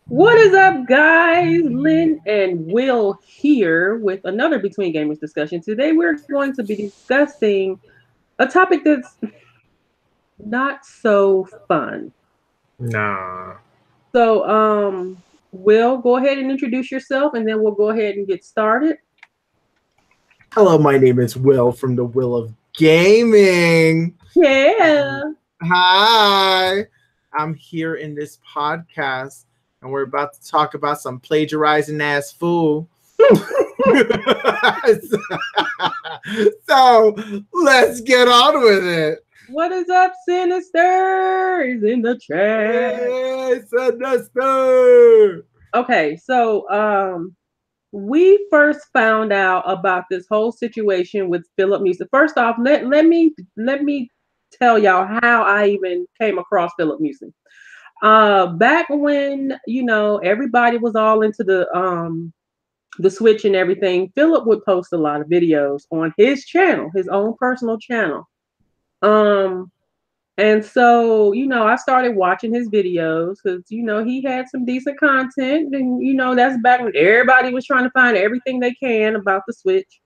What is up, guys? Lynn and Will here with another Between Gamers discussion. Today, we're going to be discussing a topic that's not so fun. Nah. So, Will, go ahead and introduce yourself, and then we'll go ahead and get started. Hello, my name is Will from the Will of Gaming. Yeah. Hi. I'm here in this podcast and we're about to talk about some plagiarizing ass fool. So let's get on with it. What is up, Sinister? Is in the chat. Hey, Sinister. Okay, so we first found out about this whole situation with Filip Miucin. First off, let me tell y'all how I even came across Filip Miucin. Back when everybody was all into the Switch and everything, Philip would post a lot of videos on his channel, his own personal channel. Um, and so, I started watching his videos because, he had some decent content. And, that's back when everybody was trying to find everything they can about the Switch.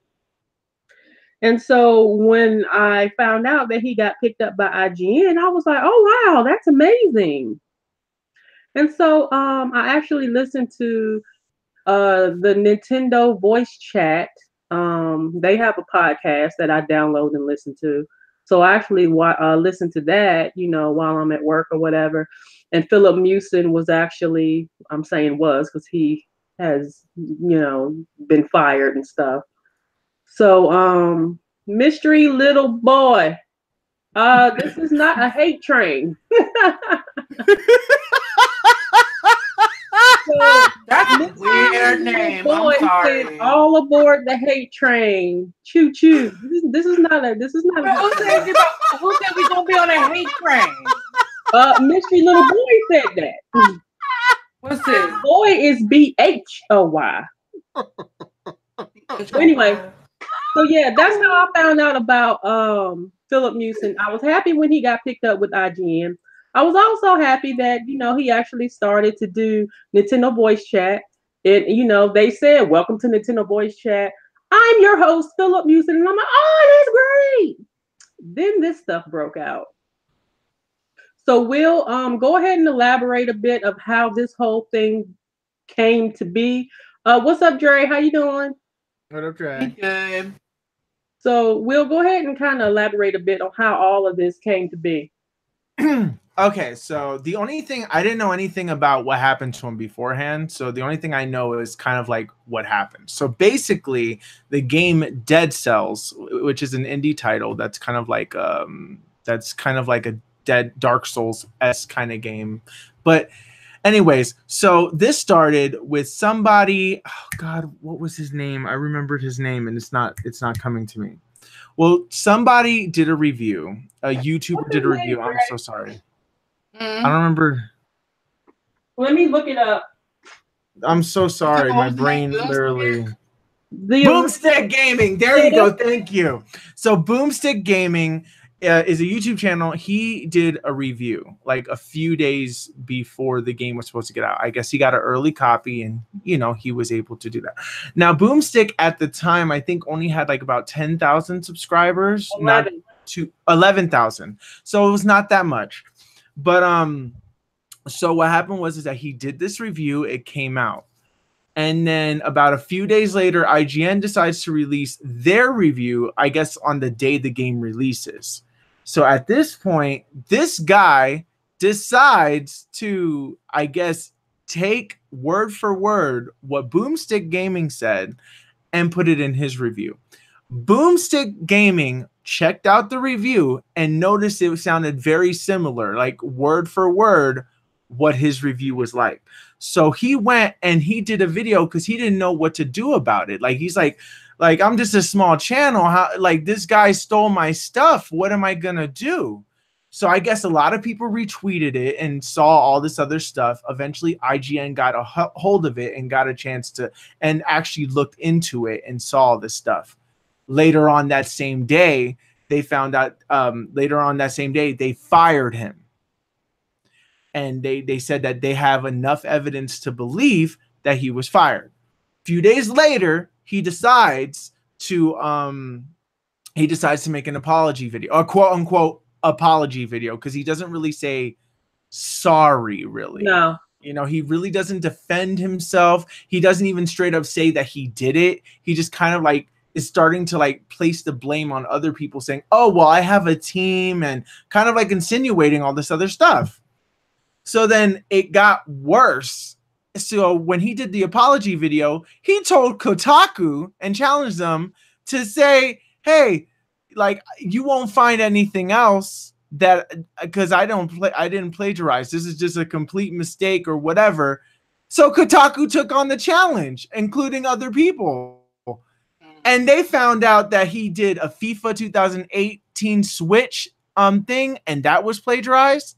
And so when I found out that he got picked up by IGN, I was like, oh, wow, that's amazing. And so I actually listened to the Nintendo voice chat. They have a podcast that I download and listen to. So I actually listen to that, while I'm at work or whatever. And Philip Miucin was actually, I'm saying was because he has, been fired and stuff. So, mystery little boy, this is not a hate train. So That's a Mr. weird Little name. I'm Boy said, sorry. "All aboard the hate train, choo choo." This is not a. This is not But who said a. who said we gonna be on a hate train? Mystery Little Boy said that. What's this? Boy is BHOY. Anyway, so yeah, that's how I found out about Philip Miucin. I was happy when he got picked up with IGN. I was also happy that he actually started to do Nintendo voice chat. And they said, "Welcome to Nintendo voice chat. I'm your host, Philip Miucin," and I'm like, "Oh, that's great." Then this stuff broke out. So we'll go ahead and elaborate a bit of how this whole thing came to be. What's up, Dre? How you doing? What up, Trey? Good. So we'll go ahead and kind of elaborate a bit on how all of this came to be. Okay, so the only thing I didn't know anything about what happened to him beforehand. So the only thing I know is kind of like what happened. So basically, the game Dead Cells, which is an indie title, that's kind of like a Dead Dark Souls s kind of game. But anyways, so this started with somebody. Oh God, what was his name? I remembered his name, and it's not coming to me. Well, somebody did a review. A YouTuber What's did his a name, review. I'm Dre? so sorry. I Mm. don't remember. Let me look it up. I'm so sorry. What My was the name? brain literally. The Boomstick Gaming. There Yeah, you go. Thank you. So Boomstick Gaming is a YouTube channel. He did a review like a few days before the game was supposed to get out. I guess he got an early copy, and he was able to do that. Now Boomstick at the time I think only had like about 10,000 subscribers, not 11. to 11,000. So it was not that much. But so what happened was is that he did this review. It came out. And then about a few days later, IGN decides to release their review, I guess, on the day the game releases. So at this point, this guy decides to, I guess, take word for word what Boomstick Gaming said and put it in his review. Boomstick Gaming checked out the review and noticed it sounded very similar, like word for word, what his review was like. So he went and he did a video because he didn't know what to do about it. Like he's like I'm just a small channel. How like this guy stole my stuff? What am I gonna do? So I guess a lot of people retweeted it and saw all this other stuff. Eventually, IGN got a hold of it and got a chance to and actually looked into it and saw all this stuff. Later on that same day, they found out. Later on that same day, they fired him. and they said that they have enough evidence to believe that he was fired. A few days later, he decides to make an apology video, a quote unquote apology video, because he doesn't really say sorry, really. No. You know, he really doesn't defend himself. He doesn't even straight up say that he did it. He just kind of like is starting to like place the blame on other people, saying, oh, well, I have a team, and kind of like insinuating all this other stuff. So then it got worse. So when he did the apology video, he told Kotaku and challenged them to say, hey, like, you won't find anything else that, because I didn't plagiarize. This is just a complete mistake or whatever. So Kotaku took on the challenge, including other people. And they found out that he did a FIFA 2018 Switch thing, and that was plagiarized.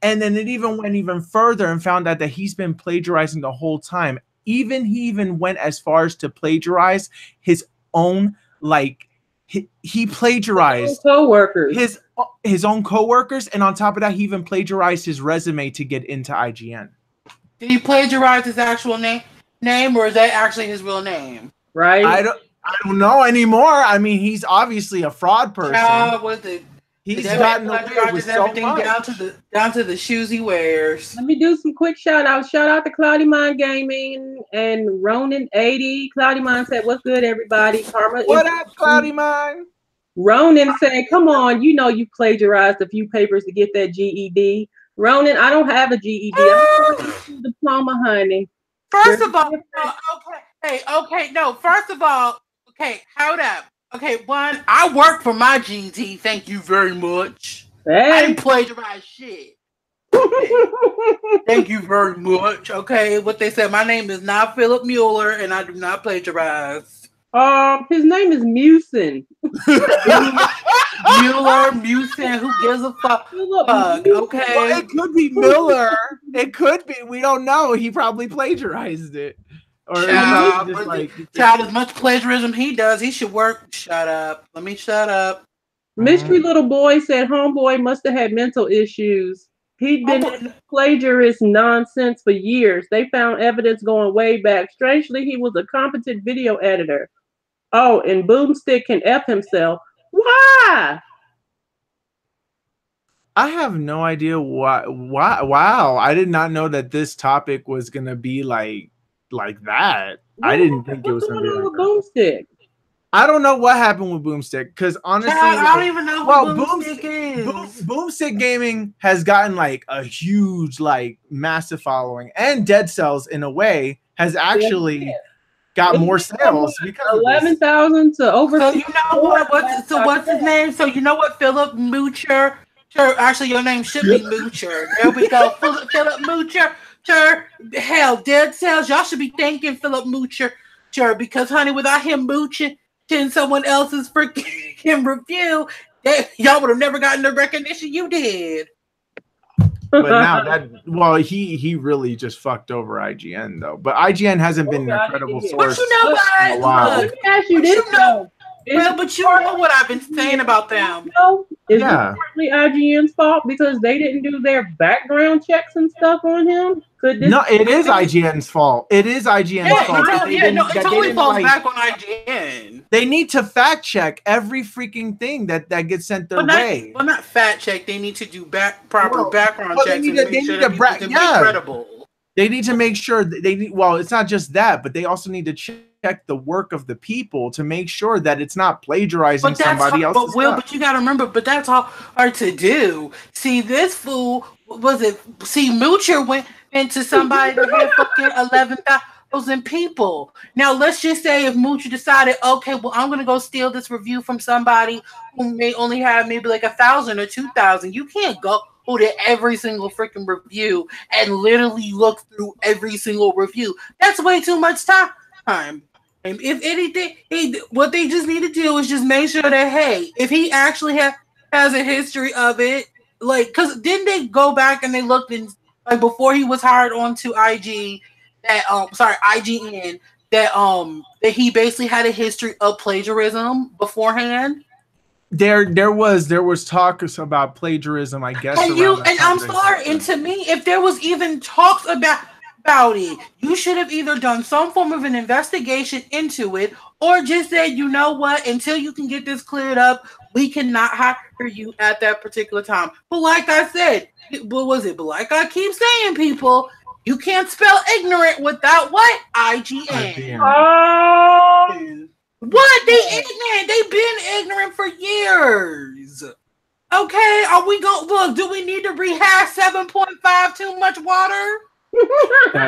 And then it even went even further and found out that he's been plagiarizing the whole time. He even went as far as to plagiarize his own, like, he plagiarized co-workers. His own co-workers, and on top of that, he even plagiarized his resume to get into IGN. Did he plagiarize his actual name, or is that actually his real name? Right. I don't know anymore. I mean, he's obviously a fraud person. Was it? He's gotten away with so everything much. down to the shoes he wears. Let me do some quick shout outs. Shout out to Cloudy Mind Gaming and Ronan 80. Cloudy Mind said, what's good, everybody? Karma. What up, Cloudy Mind? Ronan said, come on, you know you plagiarized a few papers to get that GED. Ronan, I don't have a GED. I'm going to diploma, honey. First of all, okay, hold up. Okay, one, I work for my GED. Thank you very much. Hey. I didn't plagiarize shit. Okay. Thank you very much. Okay, what they said, my name is not Filip Mueller, and I do not plagiarize. His name is Miucin. Miucin, who gives a fuck? Okay. Well, it could be Miller. It could be. We don't know. He probably plagiarized it. Or child, as much plagiarism he does, he should work. Shut up. Let me shut up. Mystery Little Boy said homeboy must have had mental issues. He'd been plagiarist nonsense for years. They found evidence going way back. Strangely, he was a competent video editor. Oh, and Boomstick can F himself. Why? I have no idea why. Wow. I did not know that this topic was going to be like that. I didn't think it was going to be like Boomstick. I don't know what happened with Boomstick, because honestly, I don't even know what Boomstick is. Boomstick Gaming has gotten like a huge, like, massive following, and Dead Cells in a way has actually got more sales because 11,000 to over. So you know what? What's his name? So you know what? Filip Miucin. Sure, actually, your name should be Moocher. There we go. Filip Moocher. Sure. Hell, Dead Cells. Y'all should be thanking Filip Moocher. Sure, because honey, without him mooching someone else's freaking review, y'all would have never gotten the recognition you did. But now he really just fucked over IGN though. But IGN hasn't been an incredible source. But you know what? In a while. Let me ask you this though. But you know what I've been saying about them. Is it partly IGN's fault because they didn't do their background checks and stuff on him? No, it is IGN's fault. It is IGN's fault. It totally falls back on IGN. They need to fact check every freaking thing that gets sent their way. Well, not fact check. They need to do proper background checks and make sure that people can be credible. They need to make sure that well, it's not just that, but they also need to check the work of the people to make sure that it's not plagiarizing somebody else's stuff. But you got to remember, that's hard to do. See, this fool, Moocher went into somebody that had fucking 11,000 people. Now, let's just say if Moocher decided, okay, well, I'm going to go steal this review from somebody who may only have maybe like 1,000 or 2,000. You can't go to every single freaking review and literally look through every single review. That's way too much time. And if anything, what they just need to do is just make sure that, hey, if he actually has a history of it, like, because didn't they go back and they looked in, like, before he was hired onto IGN, that he basically had a history of plagiarism beforehand? there was talk about plagiarism, I guess. And I'm sorry, and to me, if there was even talks about it, you should have either done some form of an investigation into it, or just said, you know what, until you can get this cleared up, we cannot hire you at that particular time. But like I said, what was it? But like I keep saying, people, you can't spell ignorant without what? IGN. Oh, What? They ignorant. They've been ignorant for years. Okay, are we going to look? Do we need to rehash 7.5 too much water?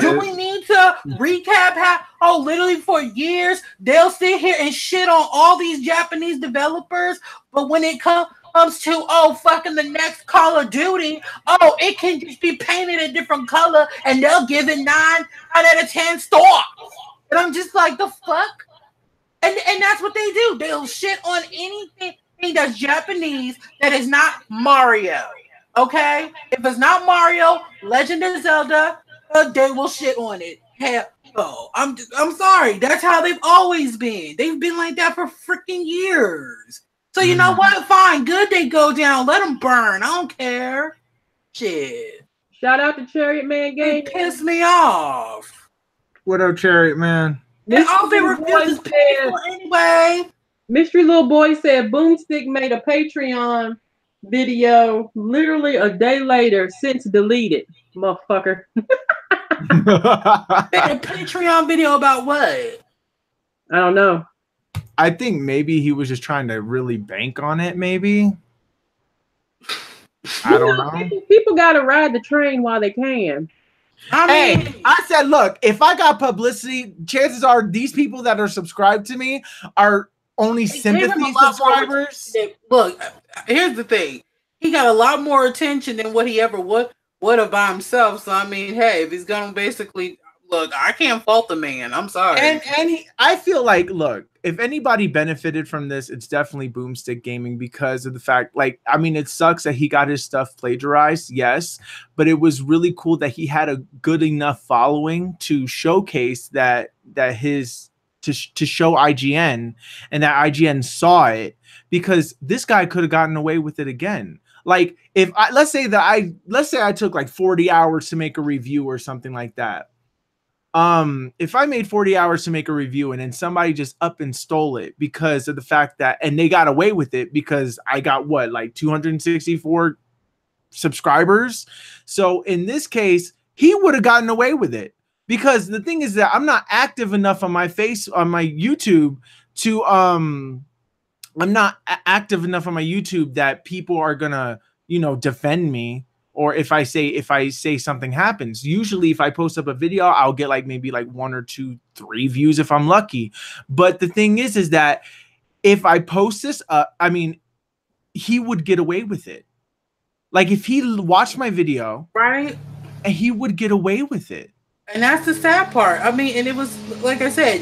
Do we need to recap how, literally for years, they'll sit here and shit on all these Japanese developers, but when it comes to, fucking the next Call of Duty, it can just be painted a different color, and they'll give it 9 out of 10 stars. And I'm just like, the fuck? And that's what they do. They'll shit on anything that's Japanese that is not Mario. Okay? If it's not Mario, Legend of Zelda, they will shit on it. Hell no. I'm sorry. That's how they've always been. They've been like that for freaking years. So you know what? Fine. Good, they go down. Let them burn. I don't care. Shit. Shout out to Chariot Man Game. They piss me off. What up, Chariot Man? And all they refuse is pay for anyway. Mystery Little Boy said Boomstick made a Patreon video literally a day later, since deleted. Motherfucker. A Patreon video about what? I don't know. I think maybe he was just trying to really bank on it, maybe. I don't know. People got to ride the train while they can. I said, look, if I got publicity, chances are these people that are subscribed to me are only sympathy subscribers. Look, here's the thing. He got a lot more attention than what he ever would have by himself. So, I mean, hey, if he's going to basically... Look, I can't fault the man. I'm sorry. And I feel like, look, if anybody benefited from this, it's definitely Boomstick Gaming, because of the fact, it sucks that he got his stuff plagiarized, yes, but it was really cool that he had a good enough following to showcase to show IGN, and that IGN saw it, because this guy could have gotten away with it again. Like, let's say I took like 40 hours to make a review or something like that. If I made 40 hours to make a review and then somebody just up and stole it because of the fact that, and they got away with it because I got 264 subscribers. So in this case, he would have gotten away with it, because the thing is that I'm not active enough on my YouTube to, I'm not active enough on my YouTube that people are gonna, defend me. Or if I say something happens, usually if I post up a video, I'll get maybe 1 or 2, 3 views if I'm lucky. But the thing is that if I post this, he would get away with it. Like, if he watched my video, right, and he would get away with it. And that's the sad part. And it was, like I said,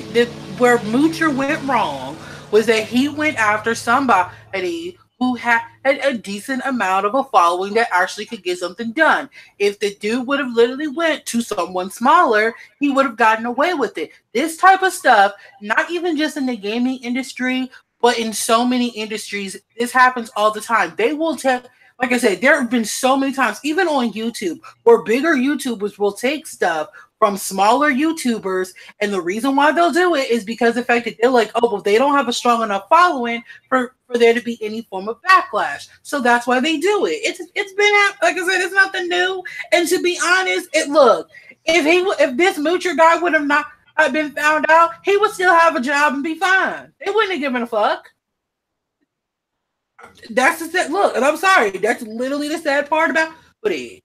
where Moocher went wrong was that he went after somebody who had a decent amount of a following that actually could get something done. If the dude would have literally went to someone smaller, he would have gotten away with it. This type of stuff, not even just in the gaming industry, but in so many industries, this happens all the time. They will like I said, there have been so many times, even on YouTube, where bigger YouTubers will take stuff from smaller YouTubers, and the reason why they'll do it is because the fact that they're like, they don't have a strong enough following for there to be any form of backlash. So that's why they do it. It's been, like I said, it's nothing new. And to be honest, if this Moocher guy would have not been found out, he would still have a job and be fine. They wouldn't have given a fuck. That's the sad look, and I'm sorry. That's literally the sad part about it.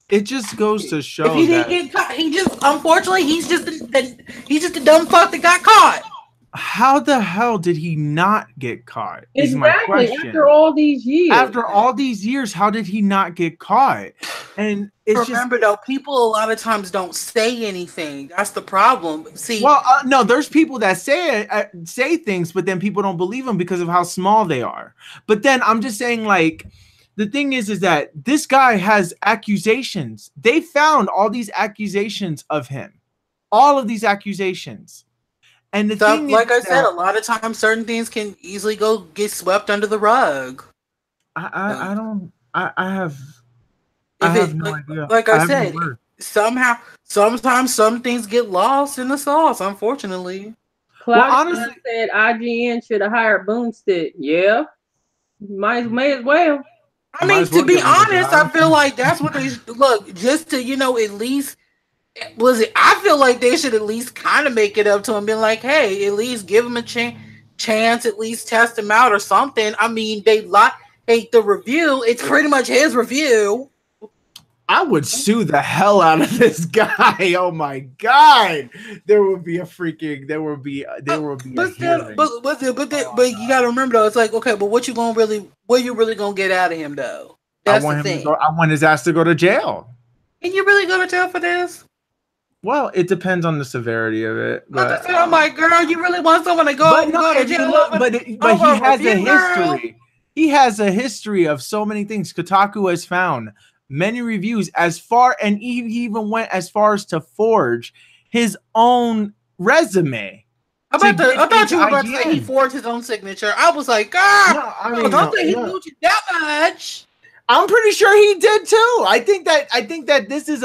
It just goes to show if he didn't get caught, unfortunately he's just a dumb fuck that got caught. How the hell did he not get caught? Exactly. Is my question. After all these years, how did he not get caught? And it's remember though, people a lot of times don't say anything. That's the problem. See, no, there's people that say things, but then people don't believe them because of how small they are. But then I'm just saying, the thing is that this guy has accusations. They found all these accusations of him, all of these accusations. And the So, thing like I is said, that a lot of times certain things can easily go get swept under the rug. I don't I If have it, no idea. like I I have no said, word. sometimes some things get lost in the sauce. Unfortunately, Well, Claudia honestly, said IGN should have hired Boomstick. Yeah, may as well. I might mean, as to well be give him a honest, I job. feel like that's what they look just to at least was it. I feel like they should at least kind of make it up to him, being like, hey, at least give him a chance, at least test him out or something. I mean, hate the review. It's pretty much his review. I would sue the hell out of this guy. Oh my god, there would be a But still, hearing. but you gotta remember though, it's like okay, but what you really gonna get out of him though? I That's the want him to thing. go. I want his ass to go to jail. And you really gonna jail for this? Well, it depends on the severity of it, I just but said, oh my girl, you really want someone to but no, go to if you jail look, over, but he over a has a review, girl? history. He has a history of so many things. Kotaku has found many reviews as far, and he even went as far as to forge his own resume I to thought get into you were about to say he IGN. forged his own signature. I was like, No, I mean, don't say he no. moved you that much. I'm pretty sure he did too. I think that this is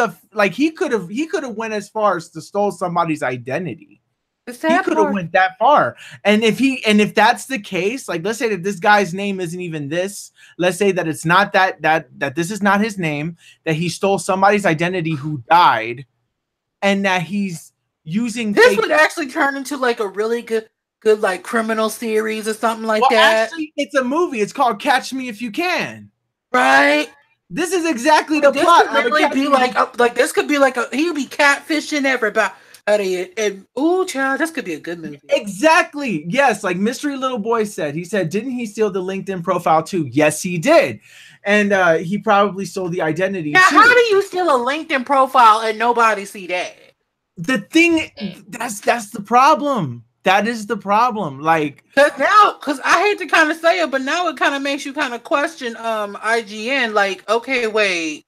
he could have went as far as to stole somebody's identity. The He sad could have part, went that far. And if that's the case, like let's say that this guy's name isn't even this. Let's say that it's not that this is not his name, that he stole somebody's identity who died, and that he's using this fake. would actually turn into like a really good like criminal series or something like Well, that, actually, it's a movie. It's called Catch Me If You Can. right? This is exactly the This plot. could literally be like this could be like he would be catfishing everybody. And ooh, child, this could be a good movie. Exactly. Yes, like Mystery Little Boy said. He said, didn't he steal the LinkedIn profile too? Yes, he did. And he probably stole the identity Now, too. how do you steal a LinkedIn profile and nobody see that? The thing that's the problem. That is the problem. Like, Because I hate to kind of say it, but now it kind of makes you kind of question IGN. Like, okay, wait,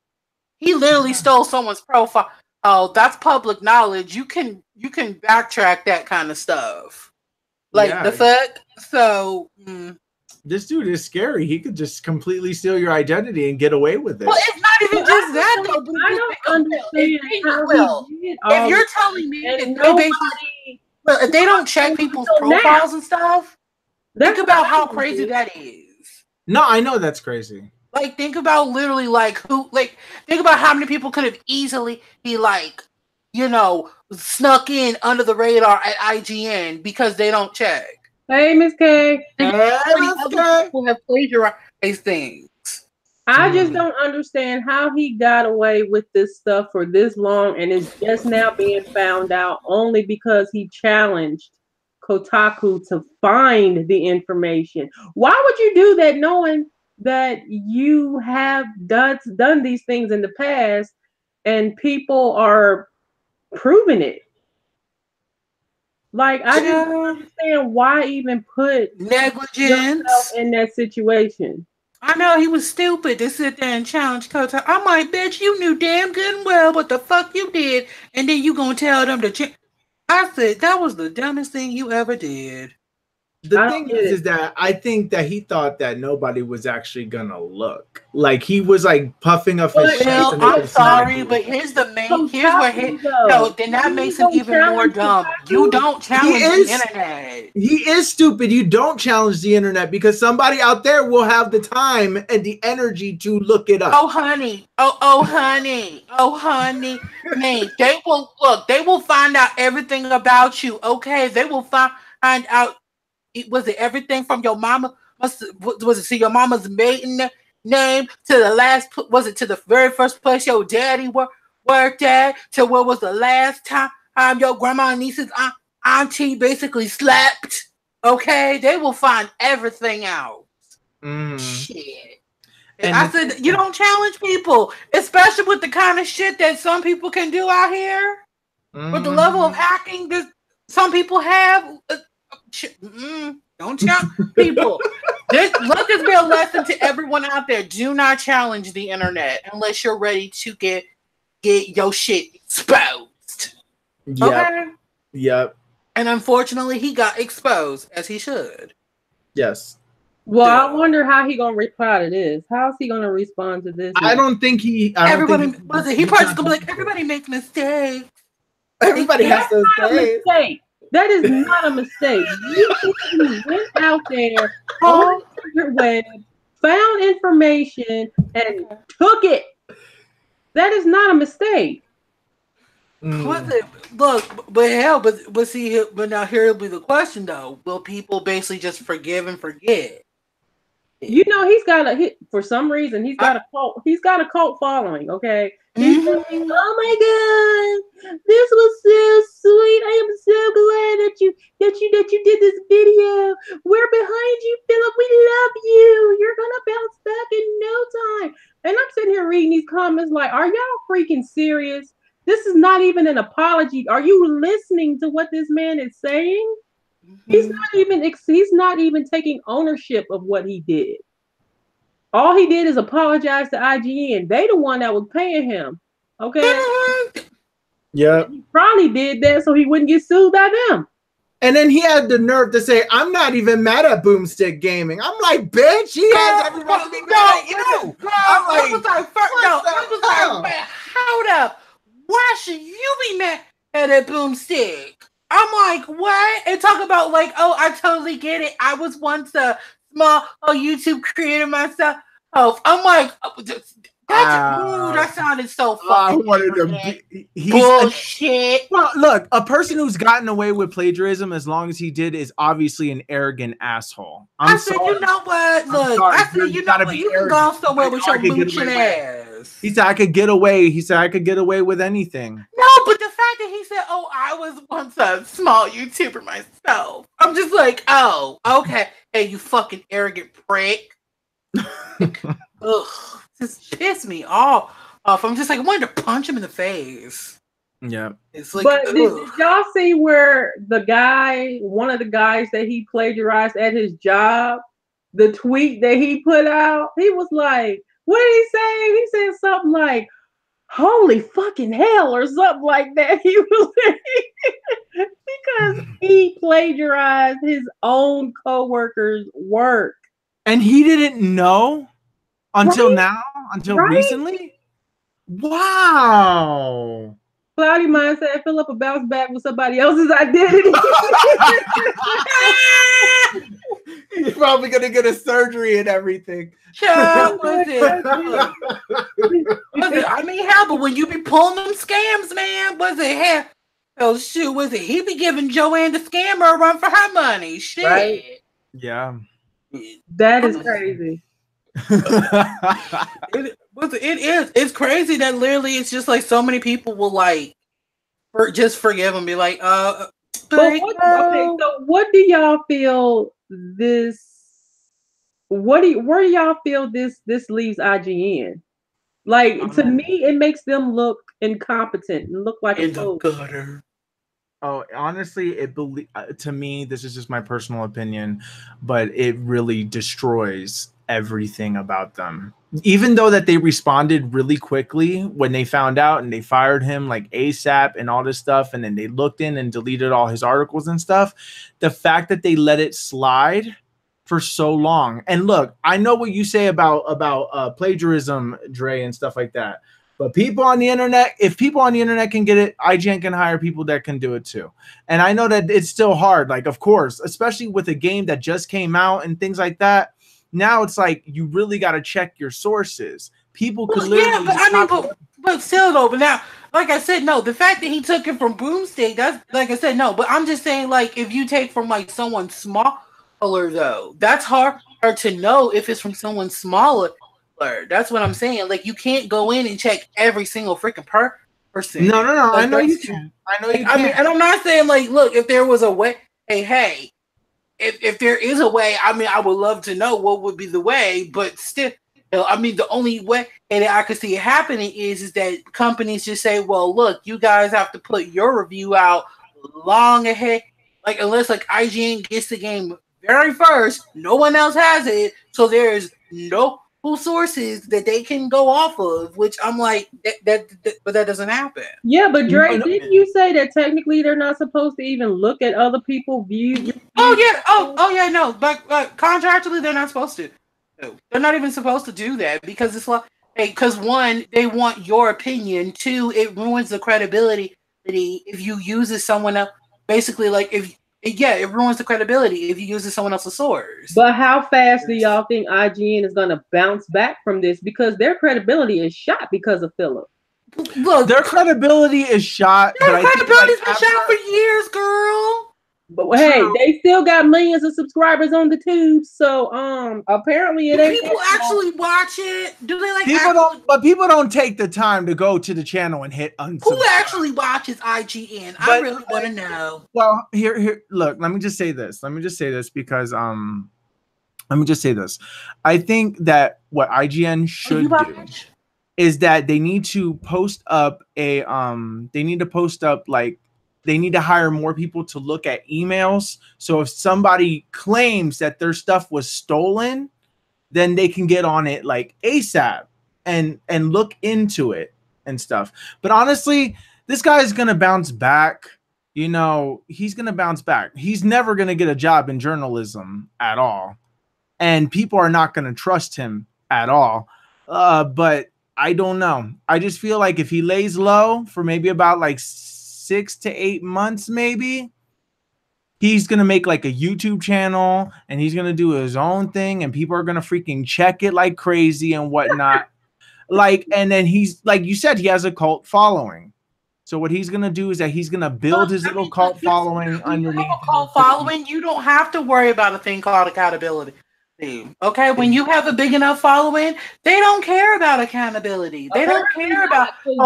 he literally stole someone's profile. Oh, that's public knowledge. You can backtrack that kind of stuff. Like yeah, the fuck. So. This dude is scary. He could just completely steal your identity and get away with it. Well, it's not even just that though. But I don't understand how he did all If you're this, telling me that and they basically, if they don't check people's profiles and stuff, think about how crazy that is. No, I know that's crazy. Like, think about literally think about how many people could have easily be like, snuck in under the radar at IGN because they don't check. Hey, Miss K. Other people have plagiarized things. I just don't understand how he got away with this stuff for this long and is just now being found out only because he challenged Kotaku to find the information. Why would you do that knowing that you have done these things in the past and people are proving it? Like, I just don't understand why even put negligence yourself in that situation. I know he was stupid to sit there and challenge Kotaku. I'm like, bitch, you knew damn good and well what the fuck you did, and then you gonna tell them to I said that was the dumbest thing you ever did. The thing is that I think that he thought that nobody was actually gonna look. Like he was like puffing up his chest. Well, I'm sorry, but here's where then that makes him even more dumb. You don't challenge the internet. He is stupid. You don't challenge the internet because somebody out there will have the time and the energy to look it up. Oh honey. Oh honey. Man, they will find out everything about you. Okay. They will find out. Was it everything from your mama? Was it to your mama's maiden name to the last? Was it to the very first place your daddy worked at? To where was the last time your grandma and niece's auntie basically slept? Okay, they will find everything out. Shit. And I said you don't challenge people, especially with the kind of shit that some people can do out here. With the level of hacking that some people have. Don't challenge people. Let this be a lesson to everyone out there. Do not challenge the internet unless you're ready to get your shit exposed. Yep. Okay? Yep. And unfortunately, he got exposed, as he should. Yes. Well, I wonder how he gonna reply to this. How's he gonna respond to this? I don't think he. I don't Everybody, think was it? He probably just gonna be like, everybody makes mistakes. Everybody has to not a say. mistake. That is not a mistake. You went out there on your web, found information, and took it. That is not a mistake. Look, but see, but now here will be the question though: will people basically just forgive and forget? You know, for some reason he's got a cult. He's got a cult following. Okay, he's like, oh my god, this was so sweet. I am so glad that you did this video. We're behind you, Philip. We love you. You're gonna bounce back in no time. And I'm sitting here reading these comments like, are y'all freaking serious? This is not even an apology. Are you listening to what this man is saying? He's not even taking ownership of what he did. All he did is apologize to IGN. They the one that was paying him. Okay. Yeah. He probably did that so he wouldn't get sued by them. And then he had the nerve to say, I'm not even mad at Boomstick Gaming. I'm like, bitch, he has every right to be mad at you. I was like, hold up. Why should you be mad at Boomstick? I'm like, what? And talk about like, oh, I totally get it. I was once a small YouTube creator myself. Oh, I'm like, that sounded so fucking I wanted to bullshit. Well, look, a person who's gotten away with plagiarism as long as he did is obviously an arrogant asshole. I said, you know what? Look, I said, you know what? You can go somewhere with your Miucin ass. He said, I could get away. He said, I could get away with anything. No, but the fact that he said, oh, I was once a small YouTuber myself. I'm just like, oh, okay. Hey, you fucking arrogant prick. Ugh, just piss me off. I'm just like, I wanted to punch him in the face. Yeah. It's like, but did y'all see where one of the guys that he plagiarized at his job, the tweet that he put out, he was like, what did he say? He said something like, holy fucking hell, or something like that. He was because he plagiarized his own co-worker's work. And he didn't know until now, until recently? Wow. Cloudy Mind said Philip will bounce back with somebody else's identity. He's probably going to get a surgery and everything. Yeah, was it? I mean, hell, but when you be pulling them scams, man, was it hell? Oh, shoot, was it? He be giving Joanne the scammer a run for her money. Shit. Right? Yeah. That is crazy. It is. It's crazy that literally it's just like so many people will like just forgive and be like, But what do y'all feel this? Where do y'all feel this leaves IGN? Like to me, it makes them look incompetent and look like in the gutter. Oh, honestly, to me, this is just my personal opinion, but it really destroys everything about them. Even though that they responded really quickly when they found out and they fired him like ASAP and all this stuff, and then they looked in and deleted all his articles and stuff, the fact that they let it slide for so long. And look, I know what you say about plagiarism, Dre, and stuff like that. But people on the internet, if people on the internet can get it, IGN can hire people that can do it too. And I know that it's still hard, like, of course, especially with a game that just came out and things like that. Now it's like you really got to check your sources. People could literally. Yeah, but still though. But now, like I said, no. The fact that he took it from Boomstick, that's like I said, no. But I'm just saying, like, if you take from like someone smaller, though, that's hard to know if it's from someone smaller. That's what I'm saying. Like, you can't go in and check every single freaking person. No. Like, I know you can. I know you can. I mean, and I'm not saying like, look, if there was a way, hey. If there is a way, I mean, I would love to know what would be the way, but still, I mean, the only way and I could see it happening is that companies just say, well, look, you guys have to put your review out long ahead. Like, unless like IGN gets the game very first, no one else has it. So there's no sources that they can go off of, which I'm like, but that doesn't happen. Yeah, but Drake, didn't you say that technically they're not supposed to even look at other people's views? Oh yeah, oh yeah, no, but contractually they're not supposed to. No. They're not even supposed to do that because it's like, hey, because one, they want your opinion. Two, it ruins the credibility if you use someone else. Basically, like it ruins the credibility if you use someone else's source. But how fast do y'all think IGN is going to bounce back from this? Because their credibility is shot because of Philip. Look, their credibility is shot. Their credibility's been shot for years, girl. But hey, they still got millions of subscribers on the tube, so apparently it ain't. People actually watch it? Do they like? But people don't take the time to go to the channel and hit unsubscribe. Who actually watches IGN? I really want to know. Well, here, look. Let me just say this. Because let me just say this. I think that what IGN should do is that they need to post up a they need to hire more people to look at emails. So if somebody claims that their stuff was stolen, then they can get on it like ASAP and look into it and stuff. But honestly, this guy is going to bounce back. You know, he's going to bounce back. He's never going to get a job in journalism at all. And people are not going to trust him at all. But I don't know. I just feel like if he lays low for maybe about like 6 to 8 months, maybe he's gonna make like a YouTube channel and he's gonna do his own thing and people are gonna freaking check it like crazy and whatnot. And then he's like you said, he has a cult following. So what he's gonna do is that he's gonna build his little cult following underneath. Cult following, you don't have to worry about a thing called accountability. Okay, when you have a big enough following, they don't care about accountability. They don't care about they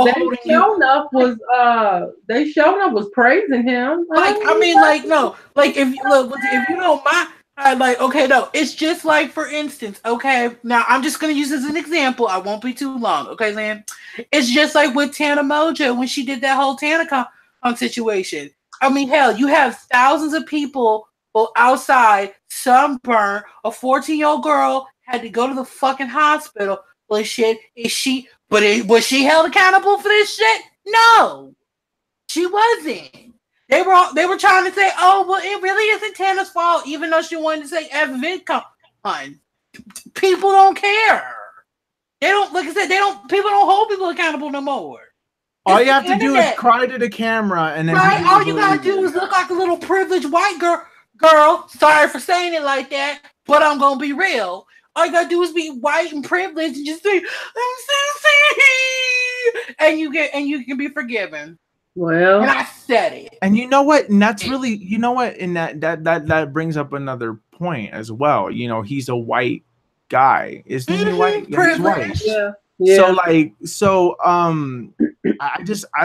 shown up was praising him. If you don't mind, it's just like, for instance, okay, now I'm just gonna use this as an example. I won't be too long, okay, Lan? It's just like with Tana Mojo when she did that whole TanaCon situation. I mean, hell, you have thousands of people outside, sunburn. A 14-year-old girl had to go to the fucking hospital. Was she held accountable for this shit? No, she wasn't. They were trying to say, oh, well, it really isn't Tana's fault, even though she wanted to say VidCon. People don't care. They don't, like I said, people don't hold people accountable no more. All you have to do is cry to the camera, and then all you gotta do is look like a little privileged white girl. Sorry for saying it like that, but I'm gonna be real. All you gotta do is be white and privileged and just say, I'm so sorry, and you can be forgiven. Well, and I said it. And you know what? And that's really, you know what? And that brings up another point as well. You know, he's a white guy, isn't he? White? Yeah, he's white. Yeah. So I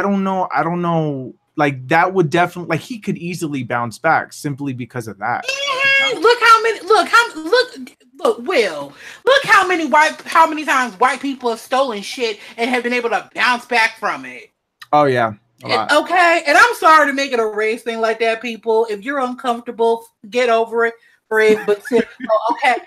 don't know. Like that would definitely, like, he could easily bounce back simply because of that. Look how many times white people have stolen shit and have been able to bounce back from it. Oh yeah. Okay, and I'm sorry to make it a race thing like that, people. If you're uncomfortable, get over it. But okay.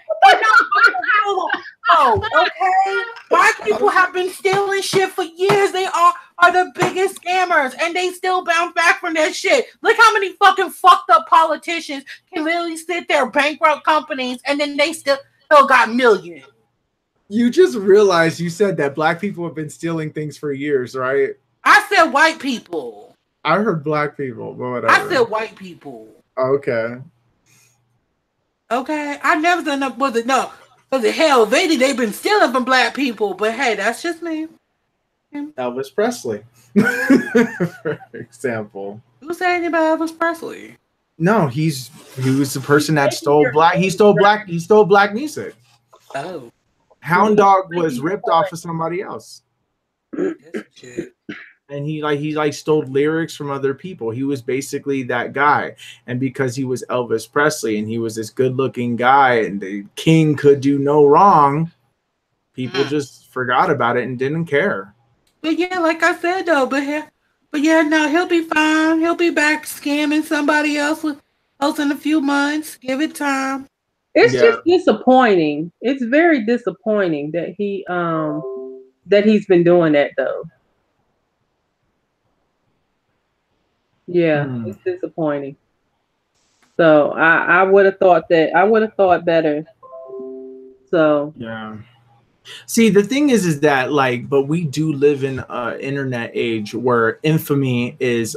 Okay. White people have been stealing shit for years. They are the biggest scammers, and they still bounce back from that shit. Look how many fucking fucked up politicians can literally sit there, bankrupt companies, and then they still got millions. You just realized you said that black people have been stealing things for years, right? I said white people. I heard black people, but whatever. I said white people. Okay. Okay, I never done enough with it. No, because the hell, they've been stealing from black people. But hey, that's just me. Elvis Presley, for example. Who said anything about Elvis Presley? No, he was the person that stole black. He stole black music. Oh, Hound Dog was ripped off of somebody else. That's shit. And he stole lyrics from other people. He was basically that guy. And because he was Elvis Presley and he was this good-looking guy and the king could do no wrong, people just forgot about it and didn't care. But yeah, like I said though, but yeah, no, he'll be fine. He'll be back scamming somebody else in a few months. Give it time. It's Yeah. just disappointing. It's very disappointing that he's been doing that though. Yeah, Hmm. it's disappointing. So I would have thought better. So Yeah. See, the thing is that like, but we do live in a internet age where infamy is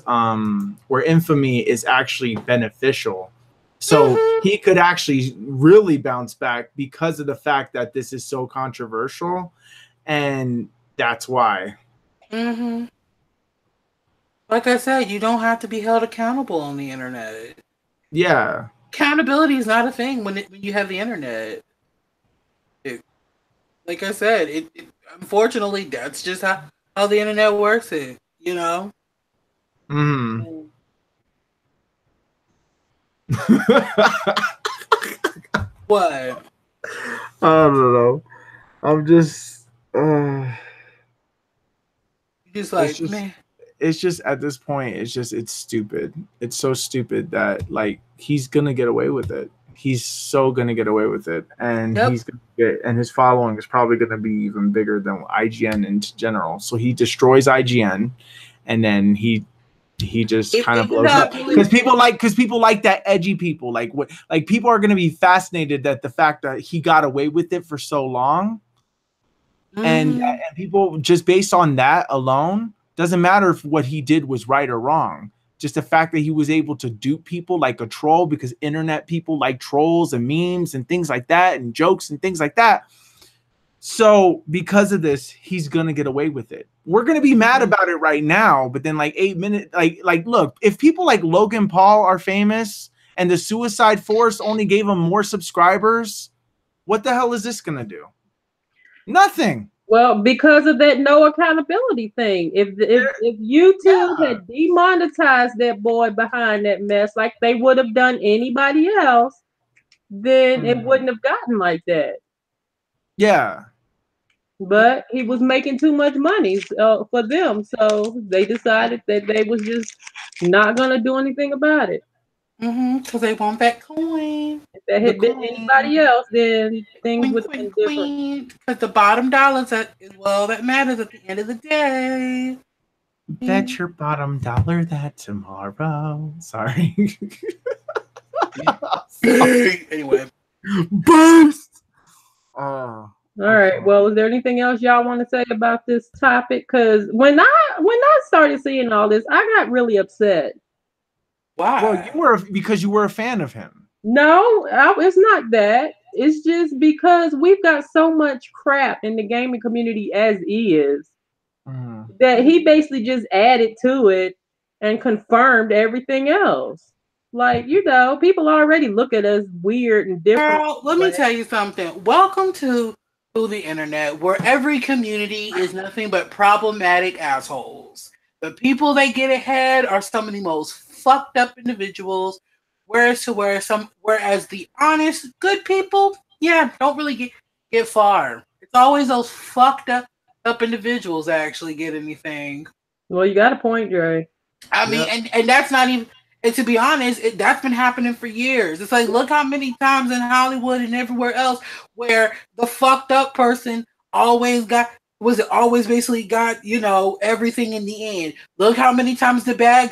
actually beneficial. So Mm-hmm. he could actually really bounce back because of the fact that this is so controversial, and that's why. Mm-hmm. Like I said, you don't have to be held accountable on the internet. Yeah. Accountability is not a thing when you have the internet. It, like I said, unfortunately that's just how the internet works. It you know. Hmm. mm. What? I don't know. I'm just. You just It's like just man. it's just at this point it's stupid. It's so stupid that like he's gonna get away with it. He's so gonna get away with it, and Yep. he's gonna get, and his following is probably gonna be even bigger than IGN in general. So he destroys IGN, and then he just kind of blows up Exactly. because people like that edgy people, like what, like people are gonna be fascinated that the fact that he got away with it for so long, Mm-hmm. and people just based on that alone, doesn't matter if what he did was right or wrong, just the fact that he was able to dupe people like a troll, because internet people like trolls and memes and things like that and jokes and things like that. So because of this, he's gonna get away with it. We're gonna be mad Mm-hmm. about it right now, but then like 8 minutes, like look, if people like Logan Paul are famous and the Suicide Force only gave him more subscribers, what the hell is this gonna do? Nothing. Well, because of that no accountability thing. If YouTube Yeah. had demonetized that boy behind that mess like they would have done anybody else, then it Mhm. wouldn't have gotten like that. Yeah. But he was making too much money for them, so they decided that they was just not gonna do anything about it. Mm-hmm. Because they want that coin. If that The had been coin. anybody else, then things Queen, would have queen, been different. queen. Because the bottom dollars is well that matters at the end of the day. Bet your bottom dollar that tomorrow. Sorry. Anyway. Burst. Oh, All I right. can't. Well, is there anything else y'all want to say about this topic? Because when I started seeing all this, I got really upset. Well, you Why? were because you were a fan of him. No, it's not that. It's just because we've got so much crap in the gaming community as is Mm. that he basically just added to it and confirmed everything else. Like, people already look at us weird and different. Girl, let me tell you something. Welcome to the internet where every community is nothing but problematic assholes. The people that get ahead are some of the most fucked up individuals. Whereas the honest, good people, yeah, don't really get far. It's always those fucked up individuals that actually get anything. Well, you got a point, Dre. I mean, Yep. and that's not even. And to be honest, that's been happening for years. It's like look how many times in Hollywood and everywhere else where the fucked up person always basically got everything in the end. Look how many times the bad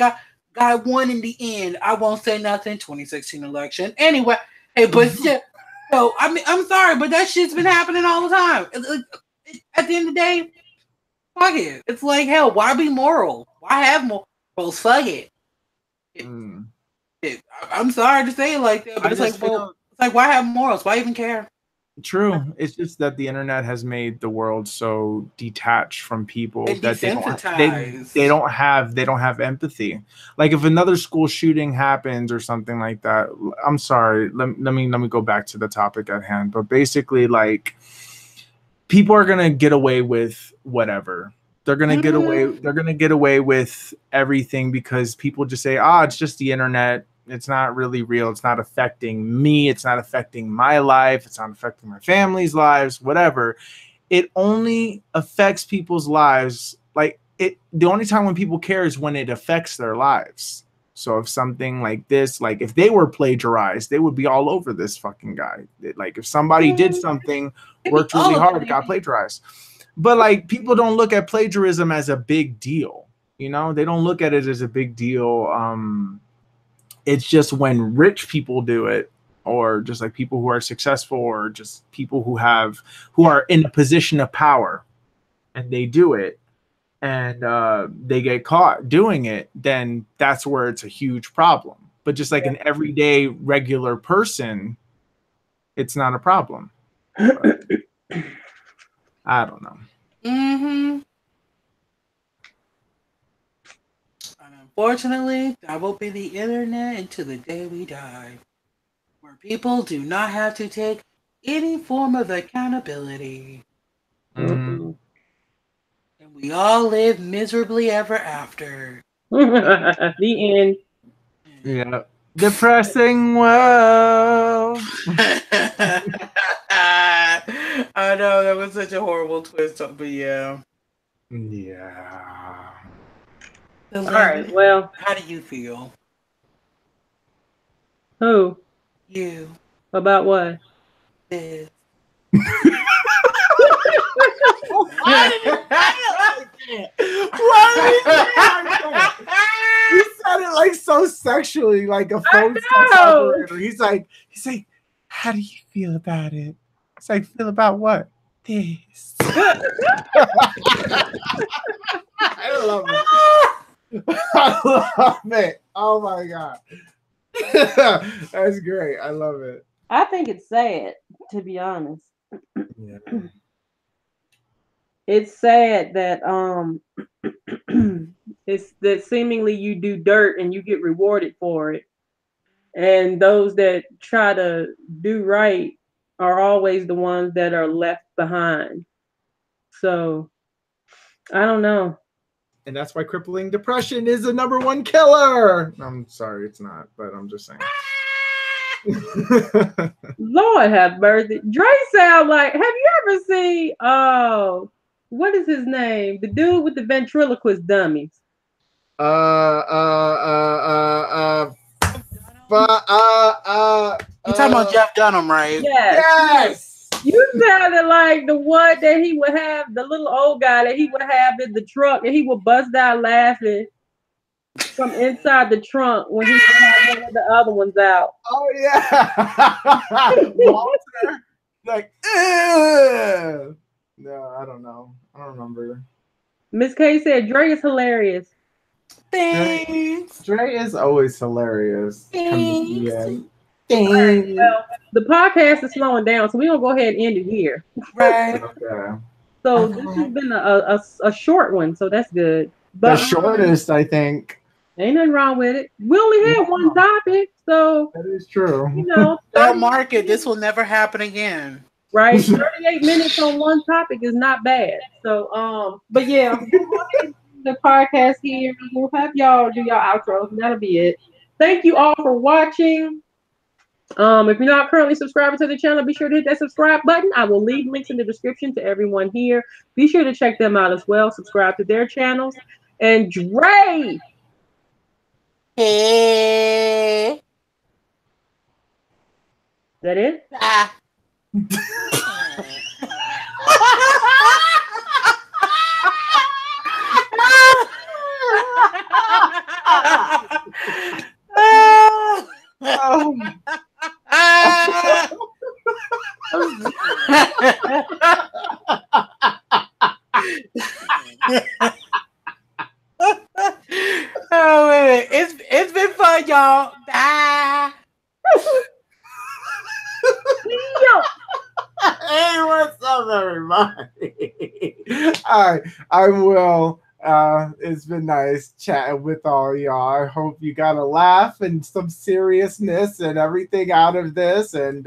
guy won in the end. I won't say nothing. 2016 election. Anyway, hey, but still, so I mean, I'm sorry, but that shit's been happening all the time. At the end of the day, fuck it. It's like hell. Why be moral? Why have morals? Fuck it. Mm. I'm sorry to say it like that, but I it's just like, well, feel it's like, why have morals? Why even care? true. It's just that the internet has made the world so detached from people And that desensitized. they don't have empathy. Like if another school shooting happens or something like that, I'm sorry. Let me go back to the topic at hand. But basically, like people are gonna get away with whatever. They're gonna get away. Mm, They're gonna get away with everything because people just say, "Ah, it's just the internet. It's not really real. It's not affecting me. It's not affecting my life. It's not affecting my family's lives. Whatever." It only affects people's lives. Like it. The only time when people care is when it affects their lives. So if something like this, like if they were plagiarized, they would be all over this fucking guy. Like if somebody did something, worked really hard, got plagiarized. But like people don't look at plagiarism as a big deal. You know, they don't look at it as a big deal. It's just when rich people do it, or just like people who are successful, or just people who are in a position of power, and they do it, and they get caught doing it, then that's where it's a huge problem. But just like an everyday regular person, it's not a problem. But I don't know. Mm-hmm. And unfortunately, that will be the internet until the day we die, where people do not have to take any form of accountability. Mm-hmm. And we all live miserably ever after. The end. Yeah. Depressing world. I know that was such a horrible twist, but yeah. Yeah. So, All right. Well, how do you feel? who? You. About what? This. Why did you say it like that? Why did you say it like that? You said it like so sexually, like a phone sex operator. He's like, how do you feel about it? It's like, feel about what? This. I love it. I love it. Oh my god. That's great. I love it. I think it's sad, to be honest. Yeah. It's sad that it's that seemingly you do dirt and you get rewarded for it. And those that try to do right are always the ones that are left behind. So I don't know. And that's why crippling depression is the number one killer. I'm sorry, it's not, but I'm just saying. Lord have mercy. Dre sound like, have you ever seen what is his name? The dude with the ventriloquist dummies. You talking about Jeff Dunham, right? Yes. You sounded like the one that he would have, the little old guy that he would have in the trunk, and he would bust out laughing from inside the trunk when he would have one of the other ones out. Oh yeah. Walter. Like, no, I don't know. I don't remember. Miss K said Dre is hilarious. Thanks. Dre is always hilarious. Thanks. Right, well, the podcast is slowing down, so we're gonna go ahead and end it here. Right. Okay. So this has been a short one, so that's good. But The shortest, I think. Ain't nothing wrong with it. We only had one topic, so that is true. You know, don't mark it. This will never happen again. Right? 38 minutes on one topic is not bad. So, but yeah, the podcast here. We'll have y'all do your outros, and that'll be it. Thank you all for watching. If you're not currently subscribing to the channel, be sure to hit that subscribe button. I will leave links in the description to everyone here. Be sure to check them out as well. Subscribe to their channels. And Dre. Hey. That it? Oh, wait. It's been fun, y'all. Bye. Hey, what's up, everybody? All right, I will. It's been nice chatting with all y'all. I hope you got a laugh and some seriousness and everything out of this. And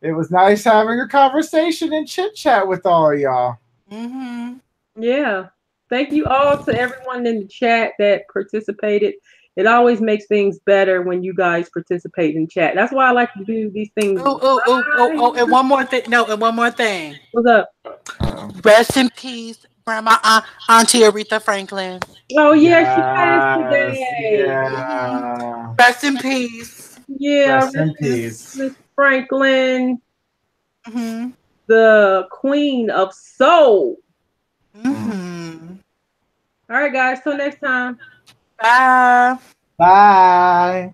it was nice having a conversation and chit chat with all y'all. Mm-hmm. Yeah. Thank you all to everyone in the chat that participated. It always makes things better when you guys participate in chat. That's why I like to do these things. Oh, and one more thing. No, and one more thing. What's up? Rest in peace, Grandma, Auntie Aretha Franklin. Oh yeah, she passed today. Yeah. Rest in peace. Yeah, Rest in peace. Miss Franklin, Mm-hmm. the queen of soul. Mm-hmm. All right, guys. Till next time. Bye. Bye.